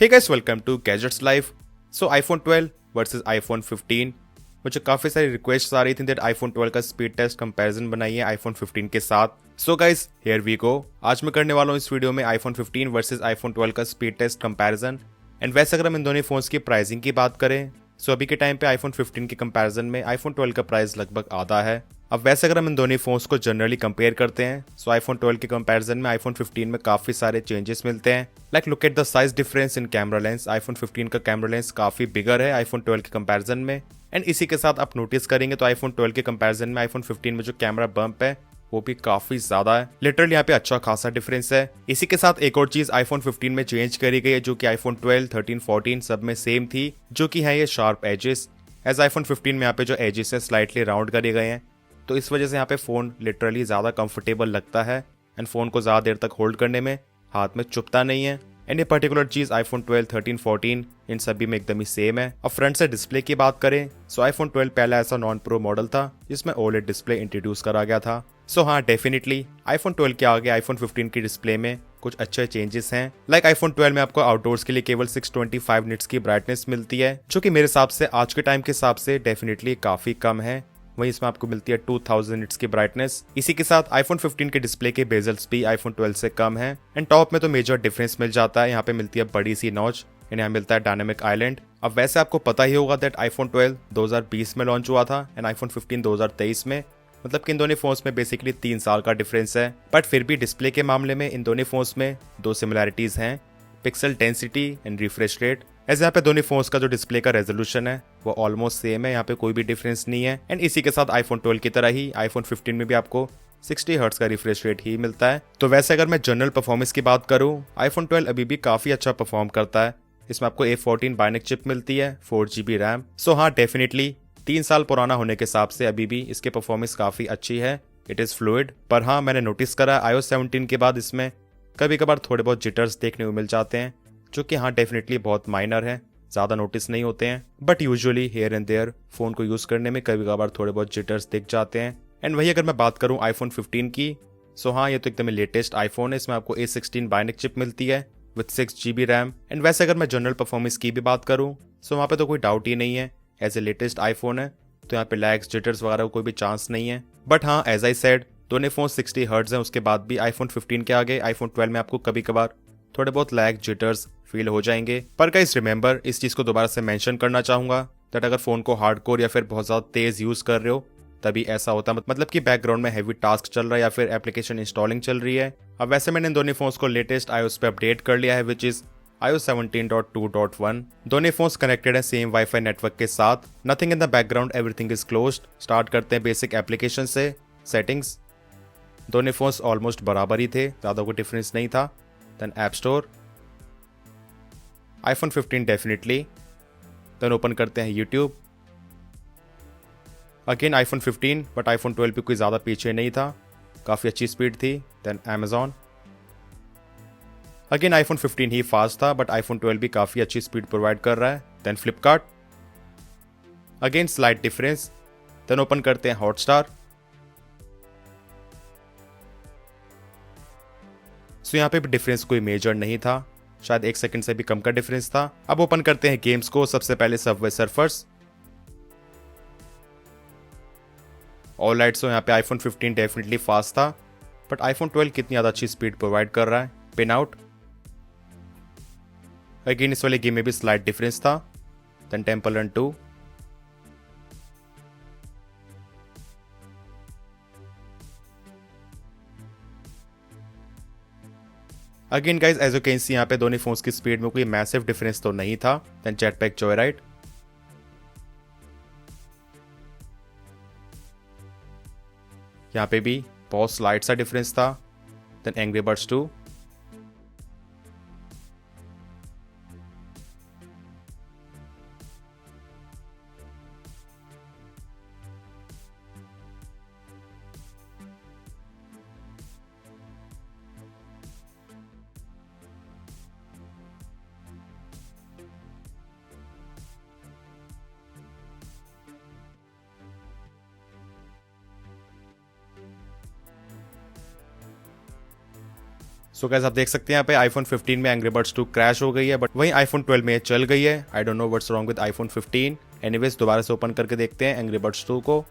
Hey guys, welcome to gadgets life. So iPhone 12 versus iPhone 15। मुझे काफ़ी सारी request आ रही थी दैट आईफोन 12 का स्पीड टेस्ट कंपैरिजन बनाइए आईफोन 15 के साथ। So guys, here we go. आज मैं करने वाला हूँ इस वीडियो में आईफोन 15 वर्सेस आईफोन 12 का स्पीड टेस्ट कंपैरिजन। एंड वैसे अगर हम इन दोनों फ़ोन्स की प्राइसिंग की बात करें, सो अभी के टाइम पे आईफोन 15 के कंपैरिजन में आईफोन 12 का प्राइस लगभग आधा है। अब वैसे अगर हम इन दोनों फोन्स को जनरली कंपेयर करते हैं, सो आईफोन 12 के कंपैरिजन में आईफोन 15 में काफी सारे चेंजेस मिलते हैं। Like look at the size difference in camera lens. IPhone 15 का कैमरा लेंस काफी बिगर है आईफोन 12 के कंपैरिजन में। एंड इसी के साथ आप नोटिस करेंगे तो आईफोन 12 के कंपैरिजन में आईफोन 15 में जो कैमरा बम्प है वो भी काफी ज्यादा है। लिटरली यहाँ पे अच्छा खासा डिफरेंस है। इसी के साथ एक और चीज आईफोन 15 में चेंज करी गई है जो कि आईफोन 12, 13, 14 सब में सेम थी, जो कि है ये शार्प एजेस। एज आईफोन 15 में यहाँ पे जो एजेस है स्लाइटली राउंड करे गए हैं, तो इस वजह से यहाँ पे फ़ोन लिटरली ज़्यादा कंफर्टेबल लगता है एंड फ़ोन को ज़्यादा देर तक होल्ड करने में हाथ में चुभता नहीं है। एंड ये पर्टिकुलर चीज़ आईफोन 12, 13, 14 इन सभी में एकदम ही सेम है। अब फ्रंट से डिस्प्ले की बात करें, सो आईफोन 12 पहला ऐसा नॉन प्रो मॉडल था जिसमें ओलेड डिस्प्ले इंट्रोड्यूस करा गया था। सो हाँ, डेफिनेटली आईफोन 12 के आगे आईफोन 15 की डिस्प्ले में कुछ अच्छे चेंजेस हैं। लाइक आईफोन 12 में आपको आउटडोर्स के लिए केवल 625 निट्स की ब्राइटनेस मिलती है, जो कि मेरे हिसाब से आज के टाइम के हिसाब से डेफिनेटली काफ़ी कम है। वहीं इसमें आपको मिलती है 2000 निट्स की ब्राइटनेस। इसी के साथ आईफोन 15 के डिस्प्ले के बेजल्स भी आईफोन 12 से कम है। एंड टॉप में तो मेजर डिफरेंस मिल जाता है, यहाँ पे मिलती है बड़ी सी नॉच एंड यहाँ मिलता है डायनामिक आइलैंड। अब वैसे आपको पता ही होगा दैट आईफोन 12 2020 में लॉन्च हुआ था एंड आईफोन 15 2023 में, मतलब कि इन दोनों फोन्स में बेसिकली 3 साल का डिफरेंस है। बट फिर भी डिस्प्ले के मामले में इन दोनों फोन्स में दो सिमिलैरिटीज हैं, pixel density and refresh rate. ऐसे यहाँ पे दोनों फोन्स का जो डिस्प्ले का रेजोल्यूशन है वो ऑलमोस्ट सेम है, यहाँ पे कोई भी डिफरेंस नहीं है। एंड इसी के साथ आईफोन 12 की तरह ही आईफोन 15 में भी आपको 60 हर्ट्ज का रिफ्रेश रेट ही मिलता है। तो वैसे अगर मैं जनरल परफॉर्मेंस की बात करूँ, आईफोन 12 अभी भी काफी अच्छा परफॉर्म करता है। इसमें आपको A14 बायोनिक चिप मिलती है, 4GB रैम। सो हाँ, डेफिनेटली 3 साल पुराना होने के हिसाब से अभी भी इसके परफॉर्मेंस काफी अच्छी है। It is fluid. पर हाँ, मैंने नोटिस करा iOS 17 के बाद इसमें कभी कभार थोड़े बहुत जिटर्स देखने को मिल जाते हैं, जो कि हाँ डेफिनेटली बहुत माइनर है, ज़्यादा नोटिस नहीं होते हैं। But usually here and there phone को यूज़ करने में कभी कभार थोड़े बहुत जिटर्स दिख जाते हैं। एंड वही अगर मैं बात करूँ आईफोन 15 की, सो हाँ, ये तो एकदम लेटेस्ट आईफोन है। इसमें आपको A16 बायोनिक चिप मिलती है विथ 6GB रैम। एंड वैसे अगर मैं जनरल परफॉर्मेंस की भी बात करूँ, सो वहाँ पे तो कोई डाउट ही नहीं है, एज ए लेटेस्ट आईफोन है तो यहाँ पे लैग्स, जिटर्स वगैरह को कोई भी चांस नहीं है। बट हाँ, एज आई सेड, दोनों फोन 60 हर्ट्ज हैं, उसके बाद भी आईफोन 15 के आगे आईफोन 12 में आपको कभी कभार थोड़े बहुत लैग, जिटर्स फील हो जाएंगे। पर गाइस रिमेंबर, इस चीज को दोबारा से मेंशन करना चाहूंगा दैट अगर फोन को हार्डकोर या फिर बहुत ज्यादा तेज यूज कर रहे हो तभी ऐसा होता है, मतलब कि बैकग्राउंड में हैवी टास्क चल रहा है या फिर एप्लीकेशन इंस्टॉलिंग चल रही है। अब वैसे मैंने इन दोनों फोन्स को लेटेस्ट iOS पे अपडेट कर लिया है, विच इज iOS 17.2.1। दोनों फोन्स कनेक्टेड है सेम वाईफाई नेटवर्क के साथ। Nothing in the background, everything is closed. Start करते हैं बेसिक एप्लीकेशन से, सेटिंग्स। दोनों फोन्स ऑलमोस्ट बराबर ही थे, ज़्यादा कोई डिफरेंस नहीं था। Then app store, iPhone 15 definitely. Then open करते हैं YouTube, again iPhone 15, but iPhone 12 भी कोई ज़्यादा पीछे नहीं था, काफ़ी अच्छी स्पीड थी। देन अमेजॉन, अगेन आईफोन 15 ही फास्ट था बट आईफोन 12 भी काफ़ी अच्छी स्पीड प्रोवाइड कर रहा है। Then Flipkart, again slight difference. Then open करते हैं हॉटस्टार। सो यहाँ पे भी डिफरेंस कोई मेजर नहीं था, शायद 1 सेकंड से भी कम का डिफरेंस था। अब ओपन करते हैं गेम्स को, सबसे पहले सबवे सर्फर्स। ऑल राइट, सो यहाँ पे आईफोन 15 डेफिनेटली फास्ट था, बट आईफोन 12 कितनी ज़्यादा अच्छी स्पीड प्रोवाइड कर रहा है। पिन आउट, अगेन इस वाले गेम में भी स्लाइट डिफरेंस था। Then Temple Run 2, again guys as you can see यहाँ पे दोनों फोन्स की स्पीड में कोई मैसिव डिफरेंस तो नहीं था। देन जेटपैक जॉयराइड, यहाँ पे भी बहुत स्लाइट सा डिफरेंस था। Then Angry Birds 2, so guys आप देख सकते हैं यहाँ पे आईफोन 15 में एंग्री बर्ड्स 2 क्रैश हो गई है, बट वहीं आईफोन 12 में ये चल गई है। I don't know what's wrong with iPhone 15। Anyways दोबारा से ओपन करके देखते हैं एंग्री बर्ड्स 2 को।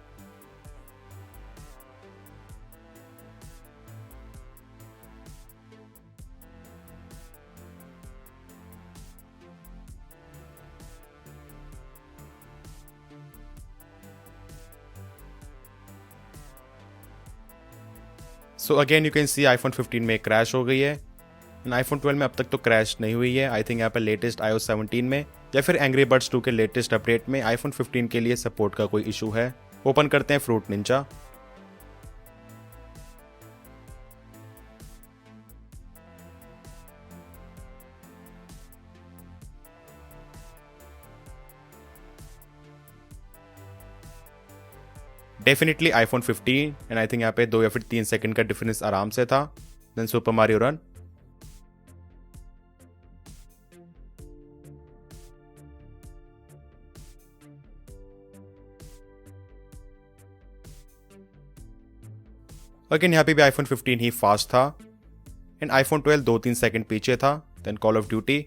So again you can C iPhone 15 में क्रैश हो गई है एंड आईफोन 12 में अब तक तो क्रैश नहीं हुई है। आई थिंक यहाँ पे लेटेस्ट iOS 17 में या फिर एंग्री बर्ड्स 2 के लेटेस्ट अपडेट में आईफोन 15 के लिए सपोर्ट का कोई इशू है। ओपन करते हैं fruit Ninja. Definitely iPhone 15 and I think यहाँ पे 2 या फिर 3 सेकंड का डिफरेंस आराम से था। Then Super Mario Run. Again यहाँ पे भी आईफोन 15 ही फास्ट था एंड आईफोन 12 2-3 सेकंड पीछे था। Then Call of Duty.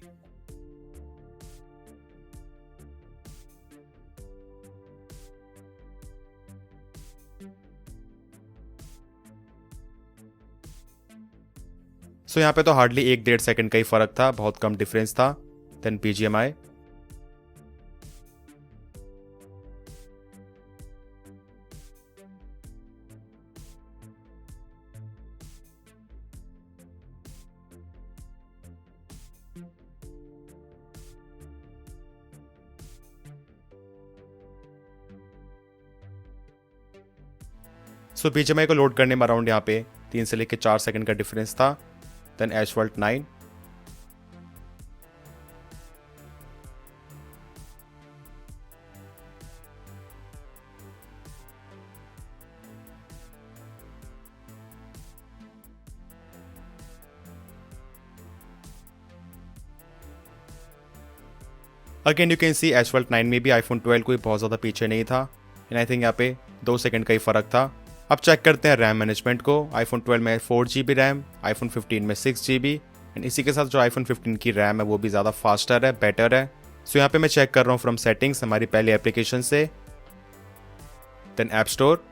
So यहाँ पे तो हार्डली 1-1.5 सेकंड का ही फर्क था, बहुत कम डिफरेंस था। Then BGMI। सो BGMI को लोड करने में अराउंड यहाँ पे 3 से लेकर 4 सेकंड का डिफरेंस था। Then Asphalt 9। Again you can see Asphalt 9 में भी आईफोन 12 कोई बहुत ज़्यादा पीछे नहीं था एंड आई थिंक यहाँ पे 2 सेकंड का ही फ़र्क था। अब चेक करते हैं रैम मैनेजमेंट को। आईफोन 12 में 4GB रैम, आईफोन 15 में 6GB एंड इसी के साथ जो आईफोन 15 की रैम है वो भी ज़्यादा फास्टर है, बेटर है। सो यहाँ पे मैं चेक कर रहा हूँ फ्रॉम सेटिंग्स हमारी पहली एप्लीकेशन से। Then app store.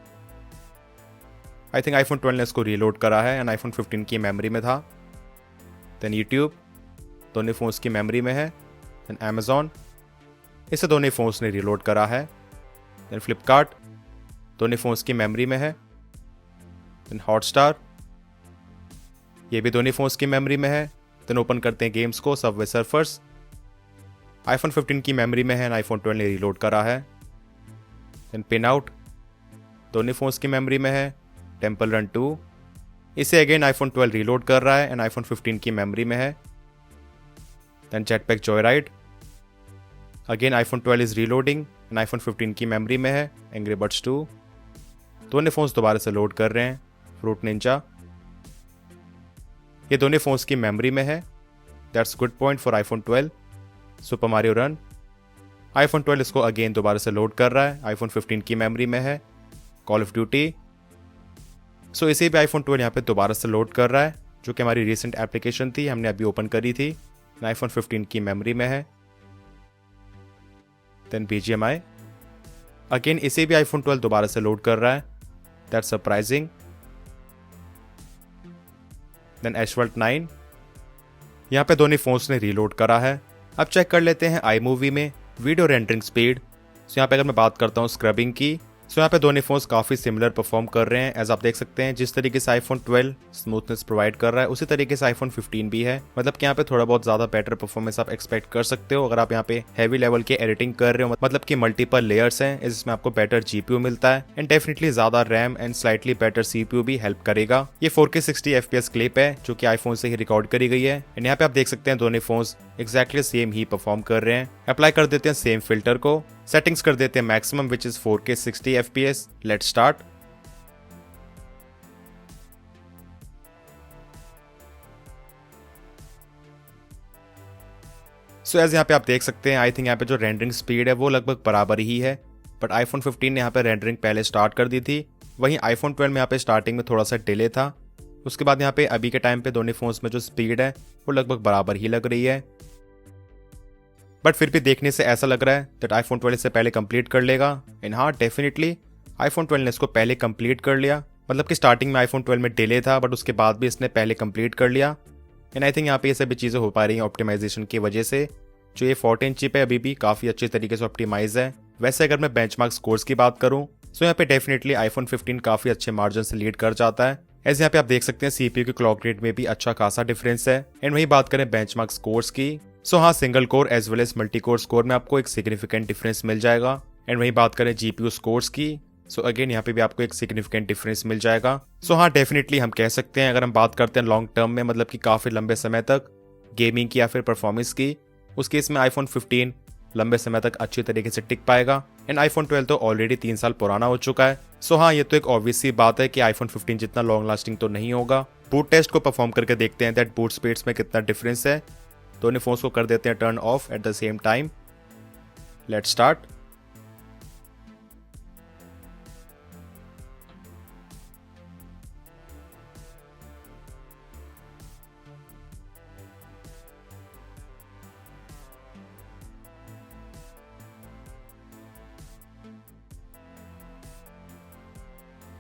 I think iPhone 12 ने इसको रीलोड करा है एंड आईफोन 15 की मेमोरी में था। देन यूट्यूब दोनों फ़ोन्स की मेमोरी में है। देन अमेजॉन, इसे दोनों फ़ोन्स ने रीलोड करा है। देन फ्लिपकार्ट दोनों फ़ोन्स की मेमोरी में है। देन हॉटस्टार, ये भी दोनों फ़ोन्स की मेमोरी में है। देन ओपन करते हैं गेम्स को। सबवे सर्फर्स आईफोन 15 की मेमोरी में है एंड आईफोन 12 ने रीलोड करा है। देन पिन आउट दोनों फ़ोन्स की मेमोरी में है। टेम्पल रन 2, इसे अगेन आईफोन 12 रीलोड कर रहा है एंड आईफोन 15 की मेमोरी में है। Then Jetpack Joyride, again iPhone 12 is reloading and iPhone 15 की मेमोरी में है। एंग्री बर्ड्स 2, दोनों फ़ोन्स दोबारा से लोड कर रहे हैं। फ्रूट निंजा, ये दोनों फ़ोन्स की मेमोरी में है। That's good point for iPhone 12। Super Mario run, iPhone 12 इसको अगेन दोबारा से लोड कर रहा है, आईफोन 15 की मेमोरी में है। कॉल ऑफ ड्यूटी, सो इसे भी आईफोन 12 यहाँ पे दोबारा से लोड कर रहा है, जो कि हमारी रिसेंट एप्लीकेशन थी, हमने अभी ओपन करी थी। आईफोन 15 की मेमोरी में है। देन BGMI, अगेन इसे भी आईफोन 12 दोबारा से लोड कर रहा है। That's surprising. देन एशफॉल्ट 9, यहाँ पे दोनों फोन्स ने रीलोड करा है। अब चेक कर लेते हैं iMovie में वीडियो रेंडरिंग स्पीड। सो यहाँ पे अगर मैं बात करता हूँ स्क्रबिंग की, सो यहाँ पे दोनों फोन्स काफ़ी सिमिलर परफॉर्म कर रहे हैं। एज आप देख सकते हैं जिस तरीके से आईफोन 12 स्मूथनेस प्रोवाइड कर रहा है, उसी तरीके से आईफोन 15 भी है। मतलब कि यहाँ पे थोड़ा बहुत ज़्यादा बेटर परफॉर्मेंस आप एक्सपेक्ट कर सकते हो अगर आप यहाँ पे हैवी लेवल की एडिटिंग कर रहे हो। मतलब कि मल्टीपल लेयर्स हैं, इसमें आपको बेटर GPU मिलता है एंड डेफिनेटली ज़्यादा RAM and slightly better CPU भी हेल्प करेगा। ये 4K 60 FPS क्लिप है जो कि आईफोन से ही रिकॉर्ड करी गई है एंड यहाँ पे आप देख सकते हैं दोनों फोन्स एक्जैक्टली सेम ही परफॉर्म कर रहे हैं। अप्लाई कर देते हैं सेम फिल्टर को, सेटिंग्स कर देते हैं maximum which is 4K 60 FPS। Let's start. So as यहाँ पे आप देख सकते हैं आई थिंक यहाँ पे जो रेंडरिंग स्पीड है वो लगभग बराबर ही है, बट आईफोन 15 ने यहाँ पे रेंडरिंग पहले स्टार्ट कर दी थी। वहीं आईफोन 12 में यहाँ पे स्टार्टिंग में थोड़ा सा डिले था। उसके बाद यहाँ पे अभी के टाइम पे दोनों फोन्स में जो स्पीड है वो लगभग बराबर ही लग रही है, बट फिर भी देखने से ऐसा लग रहा है दैट आईफोन 12 इससे पहले कंप्लीट कर लेगा। एंड हाँ, डेफिनेटली आईफोन 12 ने इसको पहले कंप्लीट कर लिया। मतलब कि स्टार्टिंग में आईफोन 12 में डिले था, बट उसके बाद भी इसने पहले कंप्लीट कर लिया। एंड आई थिंक यहाँ पे ये सभी चीज़ें हो पा रही हैं ऑप्टिमाइजेशन की वजह से। जो ये 14 चिप है अभी भी काफ़ी अच्छे तरीके से ऑप्टिमाइज है। वैसे अगर मैं बेंचमार्क स्कोर्स की बात करूँ तो यहाँ पे डेफिनेटली आईफोन 15 काफ़ी अच्छे मार्जिन से लीड कर जाता है। ऐसे यहाँ पे आप देख सकते हैं सीपीयू की क्लॉक रेट में भी अच्छा खासा डिफरेंस है। एंड वही बात करें बेंचमार्क स्कोर्स की, सो हाँ, single core as well as multi core score में आपको एक सिग्निफिकेंट डिफरेंस मिल जाएगा। एंड वही बात करें जीपीयू स्कोर्स की, सो अगेन यहाँ पे भी आपको एक सिग्निफिकेंट डिफरेंस मिल जाएगा। सो हाँ, डेफिनेटली हम कह सकते हैं, अगर हम बात करते हैं लॉन्ग टर्म में, मतलब कि काफ़ी लंबे समय तक गेमिंग की या फिर परफॉर्मेंस की, उस केस में आईफोन 15 लंबे समय तक अच्छी तरीके से टिक पाएगा। एंड आईफोन 12 तो ऑलरेडी 3 साल पुराना हो चुका है। सो हाँ, ये तो एक ऑब्वियस सी बात है कि आईफोन 15 जितना लॉन्ग लास्टिंग तो नहीं होगा। बूट टेस्ट को परफॉर्म करके देखते हैं दैट बूट स्पीड्स में कितना डिफरेंस है। दोनों फोन्स को कर देते हैं turn off at the same time. Let's start.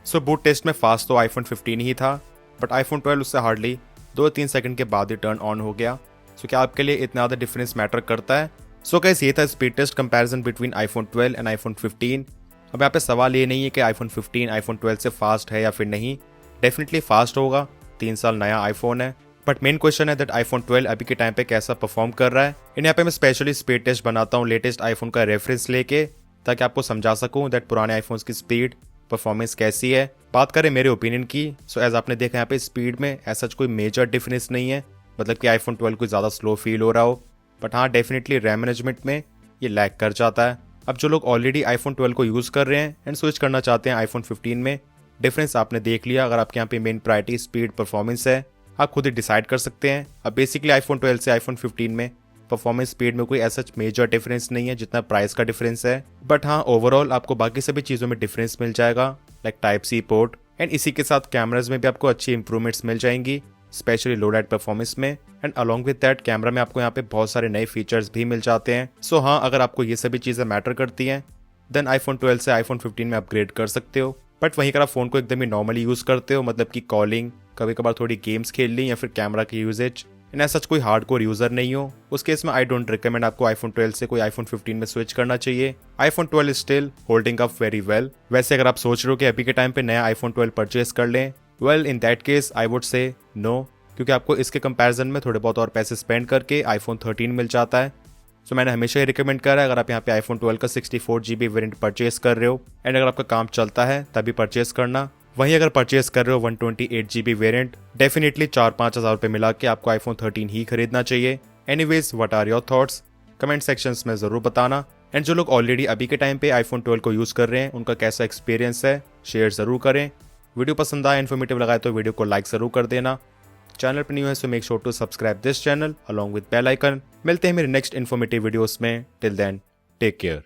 So boot test में फास्ट तो आईफोन 15 ही था, बट आईफोन 12 उससे हार्डली 2-3 सेकंड के बाद ही टर्न ऑन हो गया। सो क्या आपके लिए इतना ज़्यादा डिफरेंस मैटर करता है? सो गाइस, ये था speed test comparison between iPhone 12 and iPhone 15। अब यहाँ पे सवाल ये नहीं है कि आईफोन 15 आईफोन 12 से फास्ट है या फिर नहीं। डेफिनेटली फास्ट होगा, 3 साल नया आईफोन है। बट मेन क्वेश्चन है दैट आईफोन 12 अभी के टाइम पे कैसा परफॉर्म कर रहा है। इन यहाँ पे मैं स्पेशली स्पीड टेस्ट बनाता हूँ लेटेस्ट आईफोन का रेफरेंस लेके, ताकि आपको समझा सकूँ दैट पुराने आईफोन्स की स्पीड परफॉर्मेंस कैसी है। बात करें मेरे ओपिनियन की, सो एज आपने देखा यहाँ पे स्पीड में ऐसा कोई मेजर डिफरेंस नहीं है, मतलब कि आईफोन 12 कोई ज़्यादा स्लो फील हो रहा हो। बट हाँ, डेफिनेटली रैम मैनेजमेंट में ये लैग कर जाता है। अब जो लोग ऑलरेडी आईफोन 12 को यूज़ कर रहे हैं एंड स्विच करना चाहते हैं आईफोन 15 में, डिफरेंस आपने देख लिया। अगर आपके यहाँ पे मेन प्रायोरिटी स्पीड परफॉर्मेंस है, आप खुद ही डिसाइड कर सकते हैं। अब बेसिकली आईफोन 12 से आईफोन 15 में परफॉर्मेंस स्पीड में कोई ऐसा मेजर डिफरेंस नहीं है जितना प्राइस का डिफरेंस है। बट हाँ, ओवरऑल आपको बाकी सभी चीज़ों में डिफरेंस मिल जाएगा, like type C port. And इसी के साथ कैमराज में भी आपको अच्छी इंप्रूवमेंट्स मिल जाएंगी, स्पेशली लो लाइट परफॉर्मेंस में। And along with that camera में आपको यहाँ पे बहुत सारे नए फीचर्स भी मिल जाते हैं। सो हाँ, अगर आपको ये सभी चीज़ें मैटर करती हैं देन आईफोन 12 से आईफोन 15 में अपग्रेड कर सकते हो। बट वहीं अगर आप फोन को एकदम ही नॉर्मली यूज़ करते हो, मतलब कि कॉलिंग, कभी कभार थोड़ी गेम्स खेल ली या फिर कैमरा की यूजेज, एंड ऐसा कोई हार्डकोर यूजर नहीं हो, उस केस में आई डोंट रिकमेंड आपको आईफोन 12 से कोई आईफोन 15 में स्विच करना चाहिए। IPhone 12 is still holding up very well. वैसे अगर आप सोच रहे हो कि अभी के टाइम पे नया आईफोन 12 परचेस कर लें, well in that case I would say no, क्योंकि आपको इसके कंपैरिजन में थोड़े बहुत और पैसे स्पेंड करके आईफोन 13 मिल जाता है। सो मैंने हमेशा ही रिकमेंड करा है, अगर आप यहाँ पे आईफोन 12 का 64GB वेरिएंट परचेस कर रहे हो एंड अगर आपका काम चलता है तभी परचेस करना। वहीं अगर परचेस कर रहे हो 128GB वेरिएंट, डेफिनेटली 4-5 हज़ार रुपये मिला के आपको आईफोन 13 ही खरीदना चाहिए। Anyways, what are your thoughts? Comment sections में ज़रूर बताना। एंड जो लोग ऑलरेडी अभी के टाइम पे आईफोन 12 को यूज़ कर रहे हैं, उनका कैसा एक्सपीरियंस है, शेयर ज़रूर करें। वीडियो पसंद आया, इन्फॉर्मेटिव लगा तो वीडियो को लाइक ज़रूर कर देना। चैनल पर न्यू है so make sure to subscribe this channel along with bell icon. मिलते हैं मेरे नेक्स्ट इन्फॉर्मेटिव वीडियोस में। Till then, take care.